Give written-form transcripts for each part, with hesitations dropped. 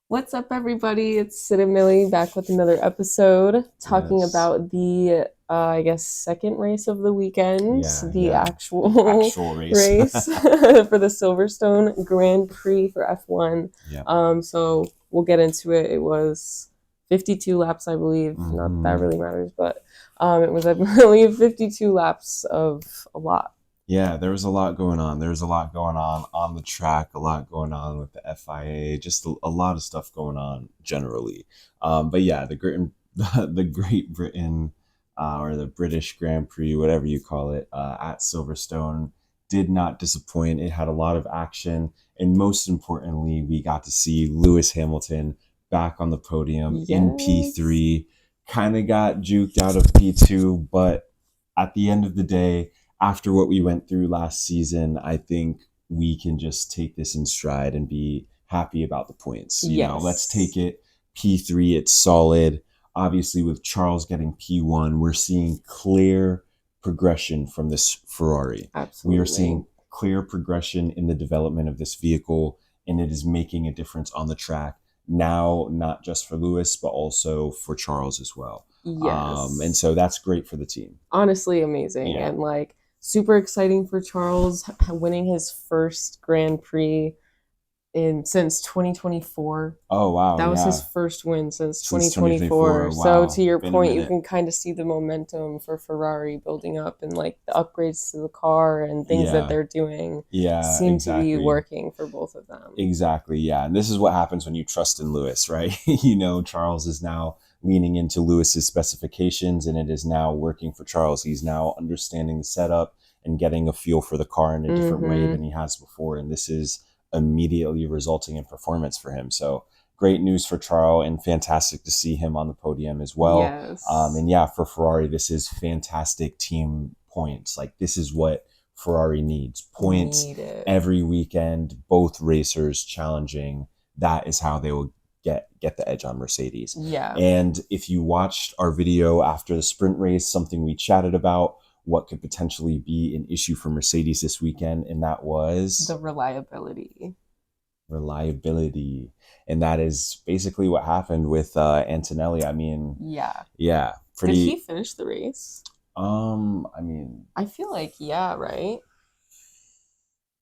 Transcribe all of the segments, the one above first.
What's up, everybody? It's Sid and Millie back with another episode talking Yes. about the, I guess, second race of the weekend, Yeah, the yeah. The actual actual race. race for the Silverstone Grand Prix for F1. Yeah. So we'll get into it. It was 52 laps, I believe. Not that that hmm really matters, but it was, I believe, 52 laps of a lot. Yeah, there was a lot going on. There was a lot going on the track, a lot going on with the FIA, just a lot of stuff going on generally. But yeah, the Great Britain or the British Grand Prix, whatever you call it, at Silverstone did not disappoint. It had a lot of action, and most importantly, we got to see Lewis Hamilton back on the podium in Yes. P3. Kind of got juked out of P2, but at the end of the day, after what we went through last season, I think we can just take this in stride and be happy about the points. Let's take Yes. it P3, it's solid. Obviously, with Charles getting P1, we're seeing clear progression from this Ferrari. We are Absolutely. seeing clear progression in the development of this vehicle, and it is making a difference on the track now, not just for Lewis, but also for Charles as well. And Yes. so that's great for the team. Honestly amazing Yeah. and like super exciting for Charles winning his first Grand Prix in since 2024. Oh wow, That was his yeah. first win since Since 2024. 2024. So to Wow, your been a point, you minute. can kind of see the momentum for Ferrari building up and like the upgrades to the car and things that Yeah, they're doing yeah, seem to be exactly. working for both of them. Exactly, yeah. And this is what happens when you trust in Lewis, right? Charles is now leaning into Lewis's specifications and it is now working for Charles. He's now understanding the setup and getting a feel for the car in a different way Mhm. than he has before. And this is immediately resulting in performance for him. So great news for Charles and fantastic to see him on the podium as well. Yes. And yeah, for Ferrari, this is fantastic team points. Like this is what Ferrari needs points Need it. every weekend, both racers challenging. That is how they will get the edge on Mercedes. Yeah. And if you watched our video after the sprint race, something we chatted about what could potentially be an issue for Mercedes this weekend, and that The was reliability. reliability. And that is basically what happened with Antonelli. I mean, Yeah. yeah, Did he pretty. finish the race? I mean, I feel like, yeah, right?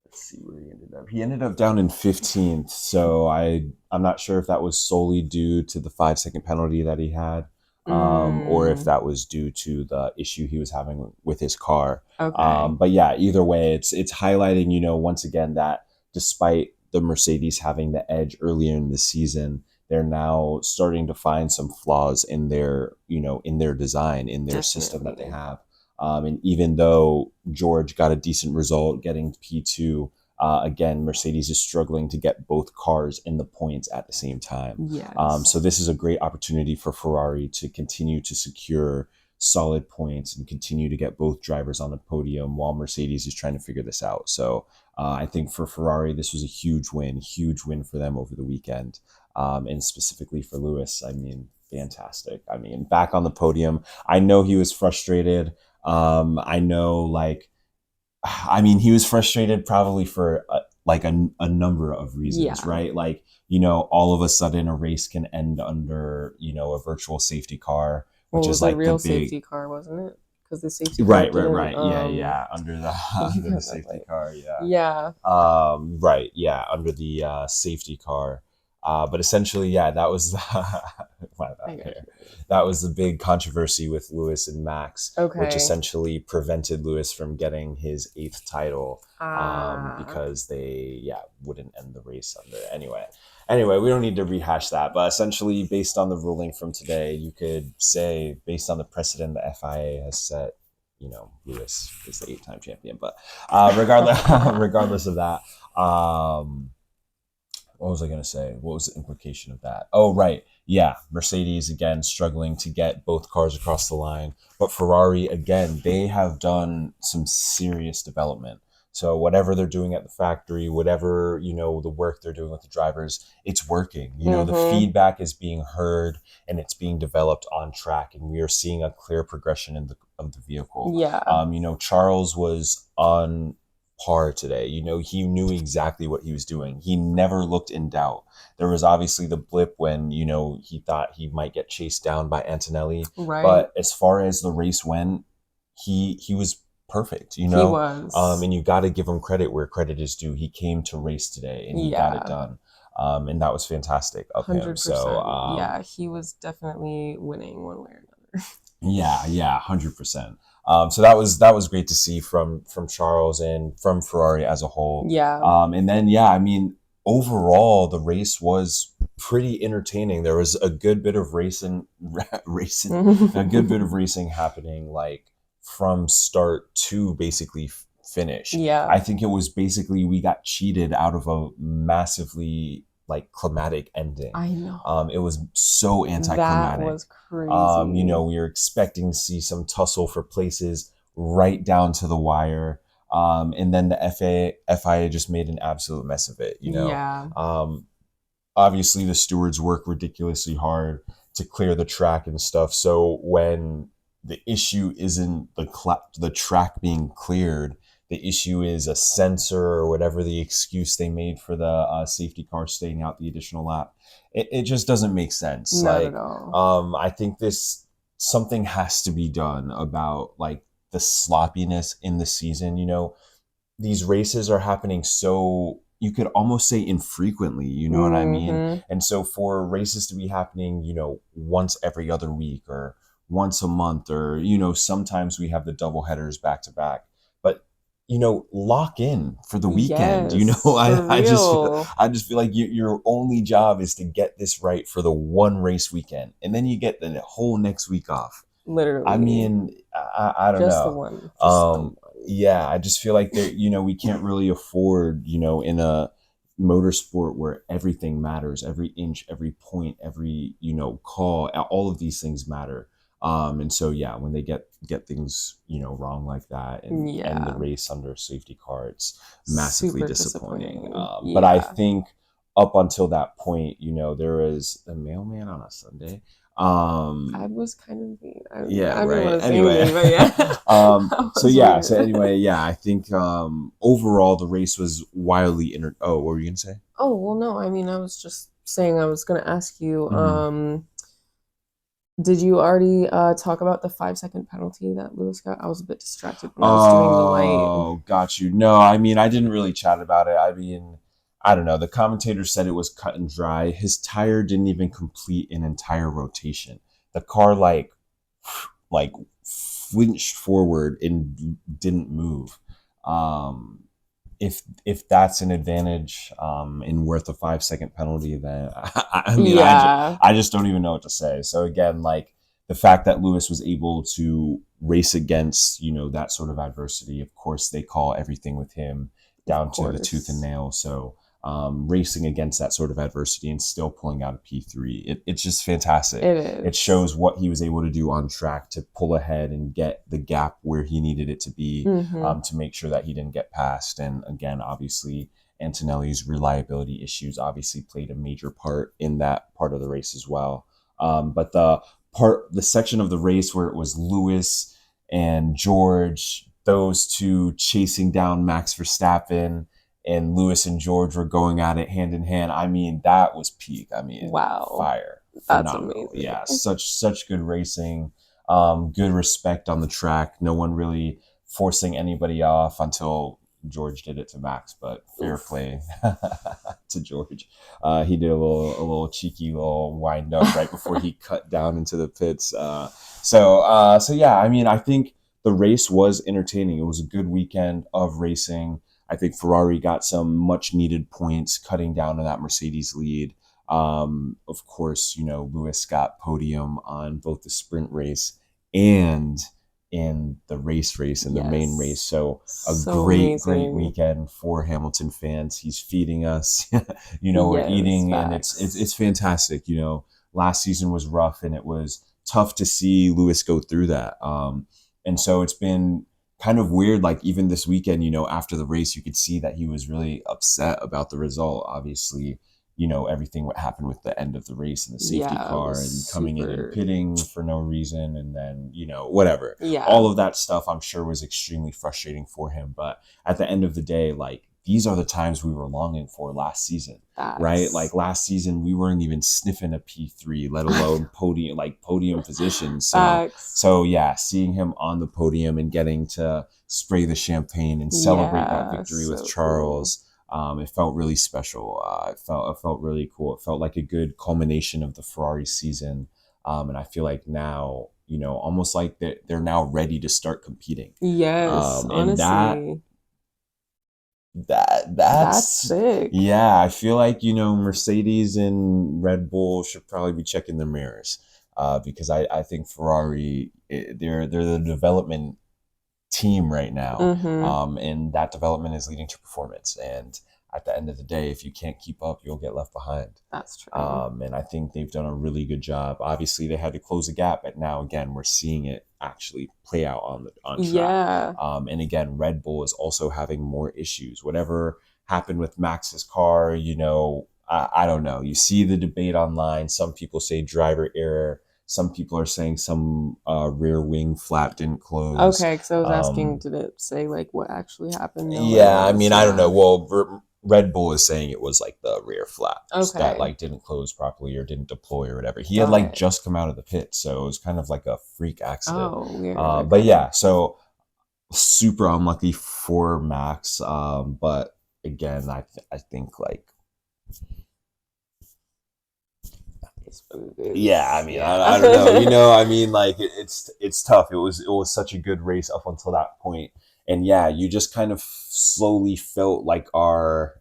let's see where he ended up. He ended up down in 15th. So I'm not sure if that was solely due to the 5 second penalty that he had, or if Mm, that was due to the issue he was having with his car. okay. But yeah, either way, it's highlighting, once again that despite the Mercedes having the edge earlier in the season, they're now starting to find some flaws in their design, in their system that they Definitely. have. And even though George got a decent result getting P2, again, Mercedes is struggling to get both cars in the points at the same time. So Yes. this is a great opportunity for Ferrari to continue to secure solid points and continue to get both drivers on the podium while Mercedes is trying to figure this out. So I think for Ferrari, this was a huge win for them over the weekend. And specifically for Lewis, I mean, fantastic. I mean, back on the podium. I know he was frustrated. I know, he was frustrated probably for a number of reasons, Yeah. right? Like, all of a sudden a race can end under, a virtual safety car, Well, which it is was a like the real big, safety car, wasn't it? Because the safety car right, right, didn't, right. Yeah, yeah. Under the, under the safety like, car. Yeah. yeah. Right. Yeah. Under the safety car. But essentially, yeah, that was my I bad got here. you. That was the big controversy with Lewis and Max, which Okay. essentially prevented Lewis from getting his 8th title Ah. because they, yeah, wouldn't end the race under it. Anyway, we don't need to rehash that. But essentially, based on the ruling from today, you could say, based on the precedent the FIA has set, Lewis is the 8-time champion. But regardless, regardless of that, what was I going to say? What was the implication of that? Oh, right. Yeah. Mercedes, again, struggling to get both cars across the line. But Ferrari, again, they have done some serious development. So whatever they're doing at the factory, whatever, the work they're doing with the drivers, it's working. The Mm-hmm. feedback is being heard and it's being developed on track. And we are seeing a clear progression of the vehicle. Yeah. Charles was on par today. You know, he knew exactly what he was doing. He never looked in doubt. There was obviously the blip when, you know, he thought he might get chased down by Antonelli. Right. But as far as the race went, he was perfect, you He know? was. And you got to give him credit where credit is due. He came to race today and he got it Yeah. done. And that was fantastic of him. So, 100%. Yeah, he was definitely winning one way or another. yeah, 100%. So that was great to see from Charles and from Ferrari as a whole. Yeah. And then yeah, I mean overall the race was pretty entertaining. There was a good bit of a good bit of racing happening like from start to basically finish. Yeah. I think it was basically we got cheated out of a massively like climatic ending. I know. It was so That anticlimactic. was crazy. You know, we were expecting to see some tussle for places right down to the wire. And then the FIA just made an absolute mess of it, you know. Yeah. Obviously, the stewards work ridiculously hard to clear the track and stuff. So when the issue isn't the track being cleared, the issue is a sensor or whatever the excuse they made for the safety car staying out the additional lap. It just doesn't make sense. Not at Like, all. I think this something has to be done about like the sloppiness in the season. You know, these races are happening so you could almost say infrequently, you know what I mean? Mm-hmm. And so for races to be happening, you know, once every other week or once a month, or, you know, sometimes we have the double headers back to back. But, you know, lock in for the weekend. You know, Yes, for real. I just feel like your only job is to get this right for the one race weekend. And then you get the whole next week off. I Literally. mean, I don't Just the know. one. Just the Um, one. yeah, I just feel like there, you know, we can't really afford, you know, in a motorsport where everything matters, every inch, every point, every, you know, call, all of these things matter. And so yeah, when they get things, you know, wrong like that and end the Yeah. race under safety car, it's massively Super disappointing. disappointing. But I Yeah. think up until that point, you know, there was a mailman on a Sunday. I was kind of mean. Yeah, I didn't right. want to say Anyway, anything, but yeah. I so was yeah, weird. so anyway, yeah, I think overall the race was wildly oh, what were you gonna say? Oh, well, no, I mean, I was just saying I was going to ask you, Hmm. did you already talk about the 5 second penalty that Lewis got? I was a bit distracted when I was doing the light. Oh, got you. No, I mean, I didn't really chat about it. I mean, I don't know. The commentator said it was cut and dry. His tire didn't even complete an entire rotation. The car like flinched forward and didn't move. Um, if that's an advantage and worth a 5 second penalty, then I mean, Yeah, I just don't even know what to say. So again, like the fact that Lewis was able to race against, you know, that sort of adversity, of course they call everything with him of down to the tooth and course. nail. So racing against that sort of adversity and still pulling out a P3, it's just fantastic. It It is. shows what he was able to do on track to pull ahead and get the gap where he needed it to be, Mm-hmm. to make sure that he didn't get passed. And again, obviously, Antonelli's reliability issues obviously played a major part in that part of the race as well. But the section of the race where it was Lewis and George, those two chasing down Max Verstappen, and Lewis and George were going at it hand in hand. I mean, that was peak. I mean, Wow, fire, that's phenomenal. amazing. Yeah, such good racing. Good respect on the track. No one really forcing anybody off until George did it to Max, but fair Oof. play to George. He did a little cheeky little wind up right before he cut down into the pits. So yeah, I mean, I think the race was entertaining. It was a good weekend of racing. I think Ferrari got some much needed points, cutting down on that Mercedes lead. Of course, you know, Lewis got podium on both the sprint race and in the race in the main race. Yes, So a so great amazing. weekend for Hamilton fans. He's feeding us, you know, we're Yes, eating, and it's facts. fantastic. You know, last season was rough, and it was tough to see Lewis go through that. And so it's been kind of weird. Like even this weekend, you know, after the race, you could see that he was really upset about the result. Obviously, everything what happened with the end of the race and the safety Yeah, it car was and coming in and super. pitting for no reason, and then whatever. Yeah. All of that stuff I'm sure was extremely frustrating for him, but at the end of the day, like, these are the times we were longing for last season. Right? Like, last season we weren't even sniffing a P3, let alone podium position. So yeah, seeing him on the podium and getting to spray the champagne and celebrate that victory with so Charles, it felt really special. It felt really cool. It felt like a good culmination of the Ferrari season, and I feel like now, almost like they're now ready to start competing. Yes, And honestly. that's That's sick. yeah, I feel like, Mercedes and Red Bull should probably be checking their mirrors, because I think Ferrari, they're the development team right now, Mm-hmm. and that development is leading to performance. And at the end of the day, if you can't keep up, you'll get left behind. That's true. And I think they've done a really good job. Obviously, they had to close the gap, but now again, we're seeing it actually play out on track. Yeah. And again, Red Bull is also having more issues. Whatever happened with Max's car, I don't know. You see the debate online. Some people say driver error. Some people are saying some rear wing flap didn't close. Okay, because I was asking, did it say like what actually happened? Yeah, I mean, I don't know. Well, Red Bull is saying it was like the rear flaps that like didn't close properly or didn't deploy or whatever. He had like just come out of the pit, so it was kind of like a freak accident. Oh, weird. But yeah, so super unlucky for Max. But again, I think like, yeah, I mean, I don't know. I mean, like, it's tough. It was such a good race up until that point. And yeah, you just kind of slowly felt like our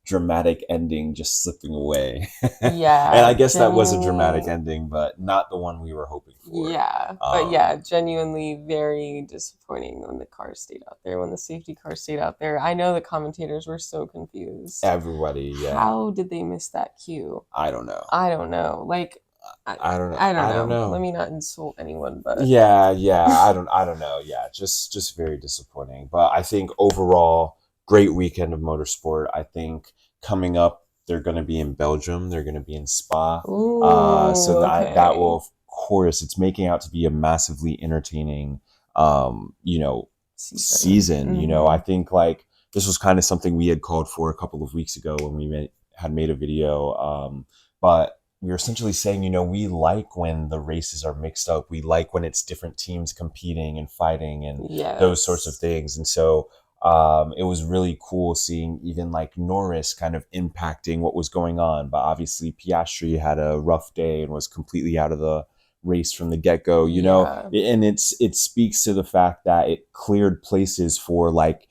dramatic ending just slipping away. Yeah. And I guess that was a dramatic ending, but not the one we were hoping for. Yeah. But yeah, genuinely very disappointing when the car stayed out there, when the safety car stayed out there. I know the commentators were so confused. Everybody, yeah. How did they miss that cue? I don't know. Like, I don't know. I don't know. Let me not insult anyone, but yeah, I don't know. Yeah, just very disappointing. But I think overall, great weekend of motorsport. I think coming up, they're going to be in Belgium. They're going to be in Spa. Ooh, So that will, of course, it's making out to be a massively entertaining, season. Mm-hmm. I think like this was kind of something we had called for a couple of weeks ago when we had made a video. But we were essentially saying, we like when the races are mixed up. We like when it's different teams competing and fighting and those sorts of things. And so it was really cool seeing even like Norris kind of impacting what was going on. But obviously Piastri had a rough day and was completely out of the race from the get-go, and it speaks to the fact that it cleared places for like,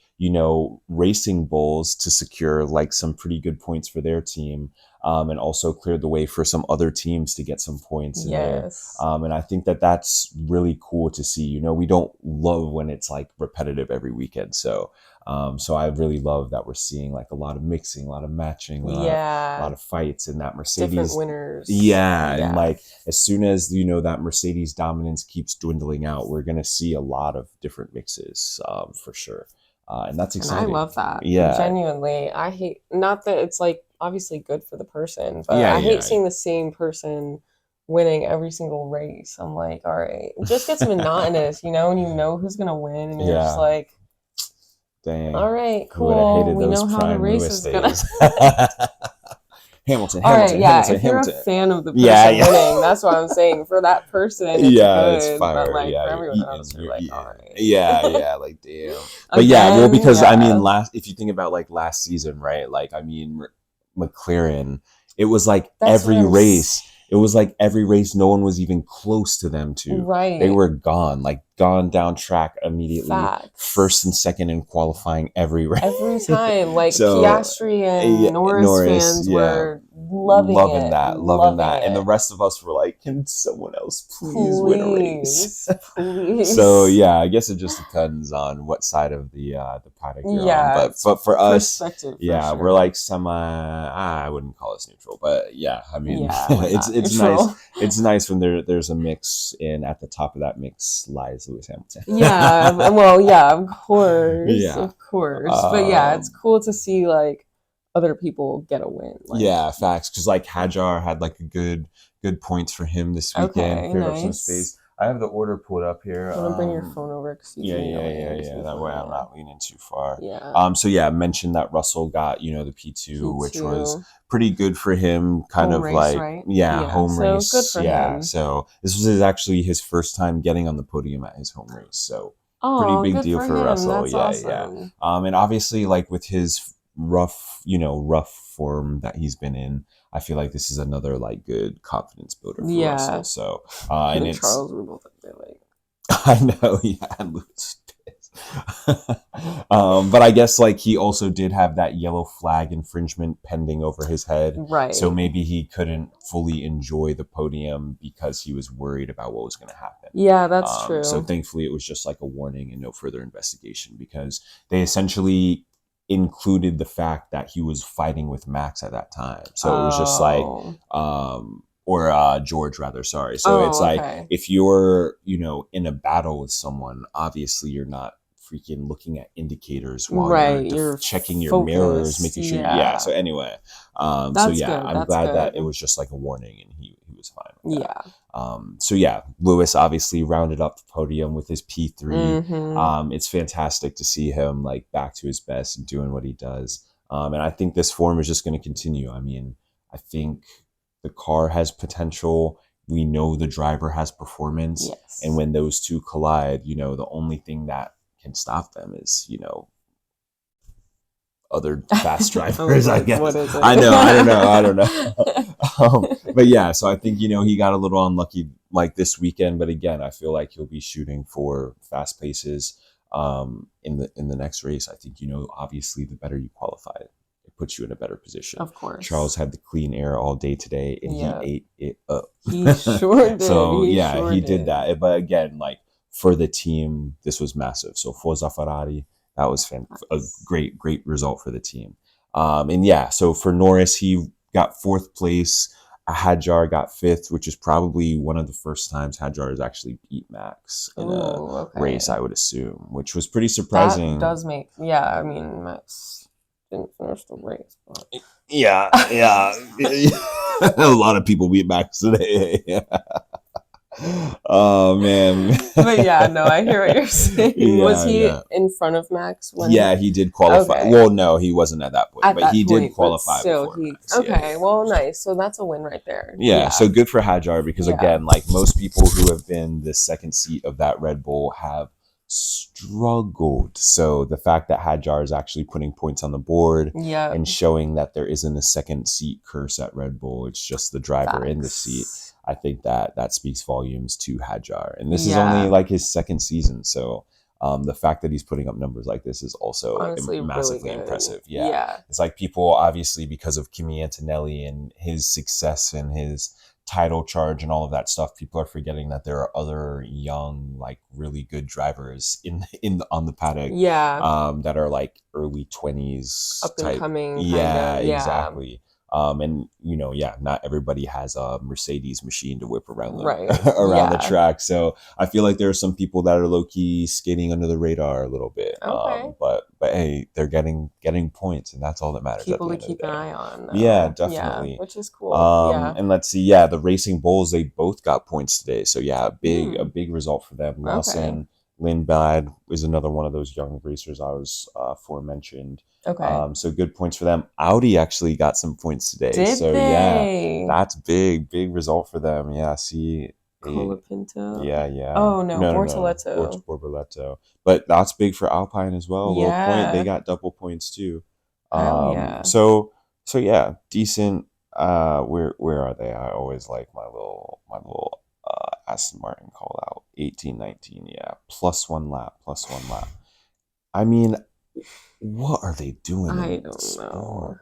Racing Bulls to secure like some pretty good points for their team. And also cleared the way for some other teams to get some points in there. And I think that that's really cool to see. We don't love when it's like repetitive every weekend. So I really love that we're seeing like a lot of mixing, a lot of matching, a lot of fights, and that Mercedes different winners. Yeah, and like as soon as that Mercedes dominance keeps dwindling out, we're gonna see a lot of different mixes for sure. And that's exciting. And I love that. Yeah. Genuinely. I hate, not that it's like obviously good for the person, but I hate seeing the same person winning every single race. I'm like, all right, it just gets monotonous, and you know who's going to win, and you're just like, dang, all right, cool. We know how the race is going to. Hamilton, all right, yeah. If you're a fan of the person winning, that's what I'm saying. For that person, it's good. It's fire. But like for everyone else, you're like, all right. Yeah, like damn. But because I mean, if you think about like last season, right? Like I mean, McLaren, it was like every race. It was like every race, no one was even close to them too. Right. They were gone down track immediately. First and second in qualifying every race. Every time. Like Piastri and Norris fans were loving that. And the rest of us were like, can someone else please win a race? Please. So yeah, I guess it just depends on what side of the paddock you're on. But for us, we're like I wouldn't call us neutral, but yeah, I mean it's nice. It's nice when there's a mix, and at the top of that mix lies Lewis Hamilton. Well, of course. But yeah, it's cool to see like other people get a win. Like, yeah, facts. Because like Hadjar had like a good points for him this weekend. okay, Cleared up some nice. space. I have the order pulled up here. Want to bring your phone over? Cause you Yeah. That way I'm not leaning too far. Yeah. So yeah, I mentioned that Russell got, you know, the P2, which was pretty good for him. Kind home of race, like, right? yeah, home so race. Good for him. So this was actually his first time getting on the podium at his home race. So pretty big deal for Russell. That's awesome. And obviously like with his rough form that he's been in, I feel like this is another like good confidence builder for Russell. So and it's Charles were both like, I know, but I guess like he also did have that yellow flag infringement pending over his head, right? So maybe he couldn't fully enjoy the podium because he was worried about what was going to happen. Yeah, that's true. So thankfully it was just like a warning and no further investigation, because they essentially included the fact that he was fighting with Max at that time. So it was just like or George rather, sorry. So it's like if you're, you know, in a battle with someone, obviously you're not freaking looking at indicators while you're checking your mirrors, making sure. Yeah. So anyway, so yeah, I'm glad that it was just like a warning and he was fine with that. So yeah, Lewis obviously rounded up the podium with his P3. It's fantastic to see him like back to his best and doing what he does. And I think this form is just going to continue. I mean, I think the car has potential. We know the driver has performance. Yes. And when those two collide, you know, the only thing that can stop them is, you know, other fast drivers, I guess. What is it? I don't know. But yeah, so I think, you know, he got a little unlucky like this weekend, but again, I feel like he'll be shooting for fast paces in the next race. I think, you know, obviously the better you qualify, it puts you in a better position. Of course. Charles had the clean air all day today and he ate it up. He sure did. So he did that. But again, like for the team, this was massive. So Forza Ferrari, that was a great result for the team. And yeah, so for Norris, he got fourth place. Hadjar got fifth, which is probably one of the first times Hadjar has actually beat Max in a race, I would assume, which was pretty surprising. That does make, I mean, Max didn't finish the race, but yeah. A lot of people beat Max today. Oh man. But yeah, no, I hear what you're saying. Was he in front of Max when he did qualify? Well, no, he wasn't at that point, but he did qualify before Max. Well, nice. So that's a win right there. Yeah, so good for Hadjar, because again, like most people who have been the second seat of that Red Bull have struggled. So the fact that Hadjar is actually putting points on the board and showing that there isn't a second seat curse at Red Bull, it's just the driver in the seat. I think that speaks volumes to Hadjar. And this is only like his second season. So the fact that he's putting up numbers like this is also honestly massively really impressive. Yeah. It's like people, obviously, because of Kimi Antonelli and his success and his title charge and all of that stuff, people are forgetting that there are other young, like really good drivers on the paddock that are like early 20s, up and coming. Exactly. And you know, not everybody has a Mercedes machine to whip around the track. So I feel like there are some people that are low key skating under the radar a little bit. But hey, they're getting points, and that's all that matters. People to keep an eye on. Yeah, definitely. Which is cool. And let's see. Yeah, the Racing Bulls, they both got points today. So yeah, a big result for them. Lawson, Lindblad is another one of those young racers I was aforementioned. So good points for them. Audi actually got some points today. Yeah, that's big result for them. Yeah, see. Colapinto. Yeah. Oh no, Bortoleto. Bortoleto. But that's big for Alpine as well. Low point, they got double points too. So yeah, decent. Where are they? I always like my little Aston Martin call out. 18-19, plus one lap. I mean, what are they doing? I don't know.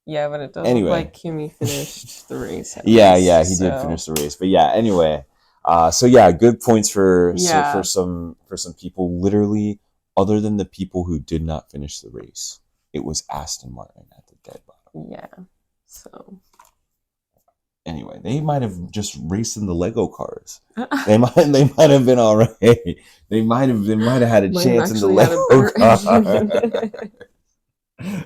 Yeah, but it doesn't look like Kimi finished the race. He did finish the race. But yeah, anyway. Good points for some people. Literally, other than the people who did not finish the race, it was Aston Martin at the dead bottom. Yeah. So anyway, they might have just raced in the Lego cars. They might have been all right. They might have had a chance in the Lego car.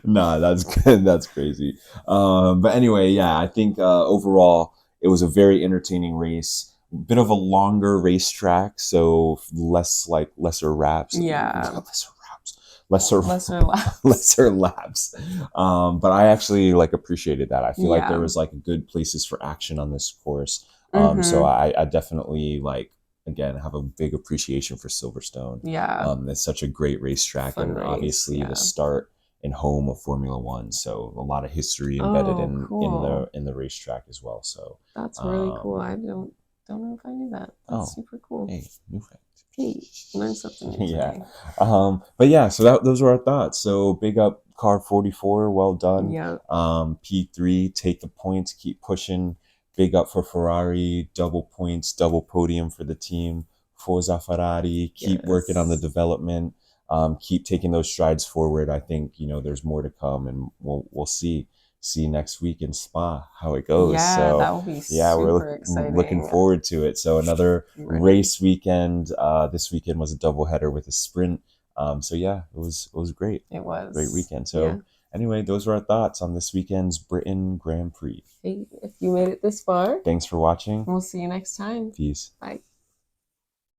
Nah, that's good. That's crazy. But anyway, yeah, I think overall it was a very entertaining race. Bit of a longer racetrack, so lesser wraps. Yeah. Lesser wraps. Lesser Lesser laps. lesser laps. But I actually like appreciated that. I feel like there Yeah. was like good places for action on this course. So Mm-hmm. I definitely like again have a big appreciation for Silverstone. Yeah. It's such a great racetrack, Fun and race. obviously the Yeah. start and home of Formula One. So a lot of history embedded Oh, cool. in the racetrack as well. So That's really cool. um, I don't know if I knew that. That's oh, super cool. hey, new fact. Hey, learned something new Yeah. today. But yeah, so those were our thoughts. So big up car 44, well done. Yeah. P3, take the points, keep pushing. Big up for Ferrari, double points, double podium for the team. Forza Ferrari, keep working on the Yes. development. Keep taking those strides forward. I think, there's more to come, and we'll see next week in Spa how it goes. Yeah, that So will be yeah, we're super looking exciting. forward to it. So another I'm ready. race weekend. This weekend was a doubleheader with a sprint. So yeah, it was great, It great was. weekend. Yeah. So anyway, those were our thoughts on this weekend's Britain Grand Prix. Hey, if you made it this far, Thanks for watching. we'll see you next time. Peace. Bye.